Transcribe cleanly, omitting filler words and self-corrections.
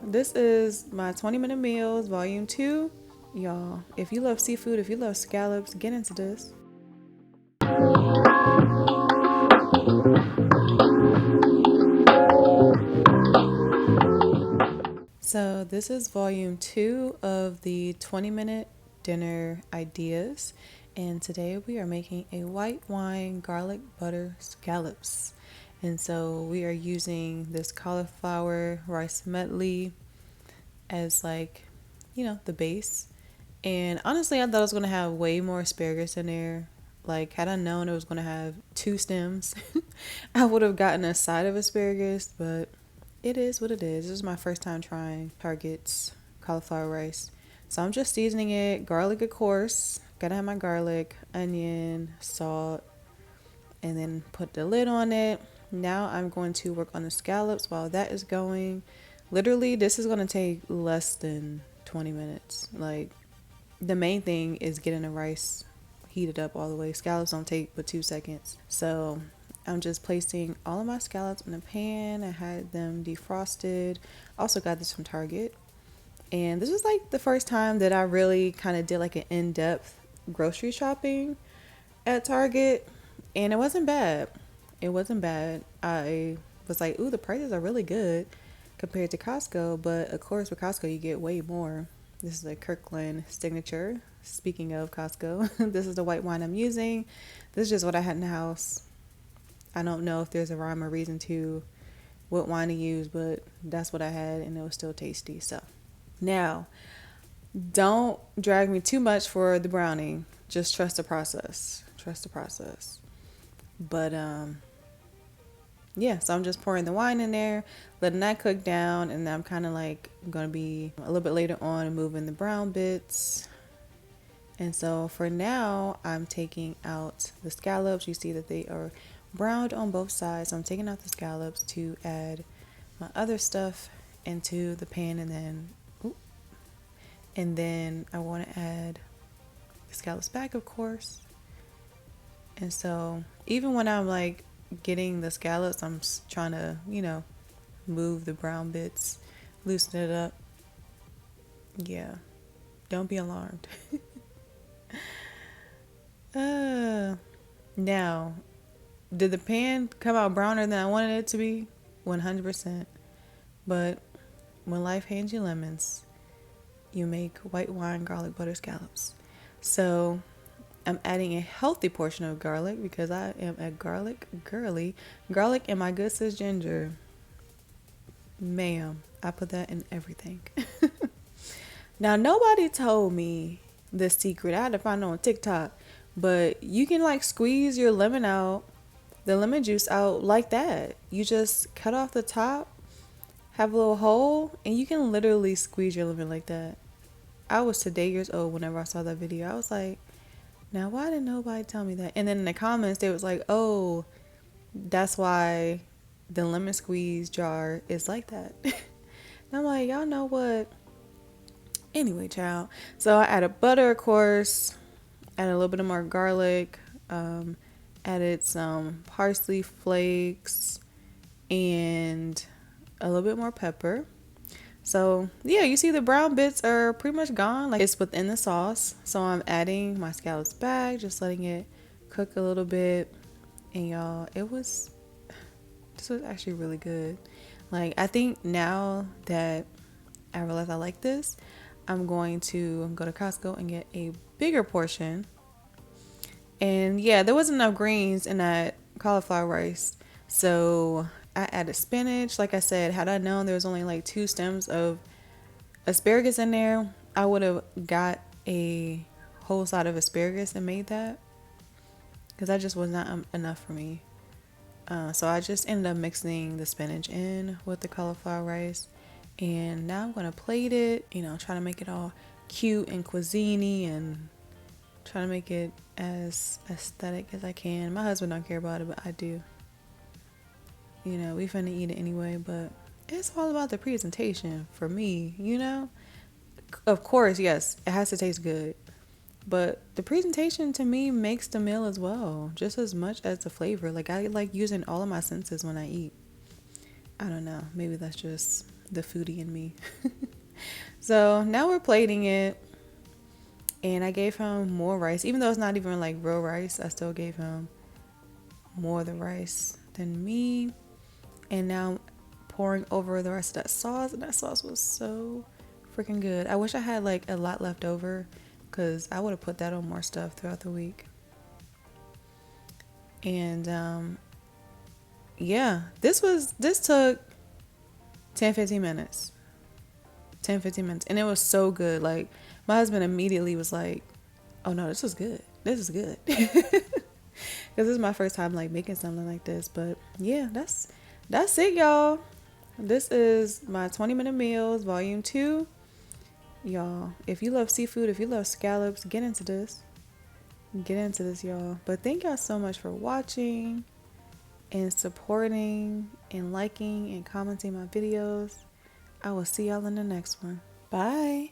this is my 20-minute meals, volume 2. Y'all, if you love seafood, if you love scallops, get into this. So this is volume 2 of the 20-minute dinner ideas. And today we are making a white wine garlic butter scallops. And so we are using this cauliflower rice medley as the base. And honestly, I thought I was going to have way more asparagus in there. Like, had I known it was going to have 2 stems, I would have gotten a side of asparagus, but it is what it is. This is my first time trying Target's cauliflower rice. So I'm just seasoning it. Garlic, of course. Gotta have my garlic, onion, salt, and then put the lid on it. Now I'm going to work on the scallops while that is going. Literally, this is going to take less than 20 minutes. Like, the main thing is getting the rice heated up all the way. Scallops don't take but 2 seconds. So I'm just placing all of my scallops in a pan. I had them defrosted. Also got this from Target. And this was like the first time that I really kind of did like an in-depth grocery shopping at Target. And it wasn't bad. It wasn't bad. I was like, ooh, the prices are really good compared to Costco. But of course, with Costco, you get way more. This is a Kirkland signature. Speaking of Costco, this is the white wine I'm using. This is just what I had in the house. I don't know if there's a rhyme or reason to what wine to use, but that's what I had, and it was still tasty. So now, don't drag me too much for the browning. Just trust the process. Trust the process. But yeah, so I'm just pouring the wine in there, letting that cook down, and I'm kind of like going to be a little bit later on moving the brown bits. And so for now, I'm taking out the scallops. You see that they are browned on both sides. So I'm taking out the scallops to add my other stuff into the pan, and then I want to add the scallops back, of course. And so even when I'm like getting the scallops, I'm trying to, move the brown bits, loosen it up. Yeah, don't be alarmed. Now, did the pan come out browner than I wanted it to be? 100%. But when life hands you lemons, you make white wine garlic butter scallops. So I'm adding a healthy portion of garlic because I am a garlic girly. Garlic and my good sis ginger. Ma'am, I put that in everything. Now, nobody told me this secret. I had to find it on TikTok. But you can like squeeze your lemon out, the lemon juice out like that. You just cut off the top, have a little hole, and you can literally squeeze your lemon like that. I was today years old whenever I saw that video. I was like, now why didn't nobody tell me that? And then in the comments, they was like, oh, that's why the lemon squeeze jar is like that. And I'm like, y'all know what? Anyway, child. So I added butter, of course. Add a little bit of more garlic, added some parsley flakes, and a little bit more pepper. So yeah, you see the brown bits are pretty much gone. Like, it's within the sauce. So I'm adding my scallops back, just letting it cook a little bit. And y'all, this was actually really good. Like, I think now that I realize I like this, I'm going to go to Costco and get a bigger portion. And yeah, there wasn't enough greens in that cauliflower rice. So I added spinach. Like I said, had I known there was only like 2 stems of asparagus in there, I would have got a whole side of asparagus and made that. Because that just was not enough for me. So I just ended up mixing the spinach in with the cauliflower rice. And now I'm going to plate it, try to make it all cute and cuisine-y and try to make it as aesthetic as I can. My husband don't care about it, but I do. We finna eat it anyway, but it's all about the presentation for me, Of course, yes, it has to taste good. But the presentation to me makes the meal as well, just as much as the flavor. Like, I like using all of my senses when I eat. I don't know. Maybe that's just the foodie in me. So now we're plating it. And I gave him more rice. Even though it's not even like real rice, I still gave him more of the rice than me. And now I'm pouring over the rest of that sauce. And that sauce was so freaking good. I wish I had like a lot left over, because I would have put that on more stuff throughout the week. And yeah, this took 10-15 minutes. 10-15 minutes. And it was so good. Like, my husband immediately was like, oh no, this is good. This is good. Because this is my first time like making something like this. But yeah, that's it, y'all. This is my 20-minute meals, volume 2. Y'all, if you love seafood, if you love scallops, get into this. Get into this, y'all. But thank y'all so much for watching and supporting and liking and commenting my videos. I will see y'all in the next one. Bye.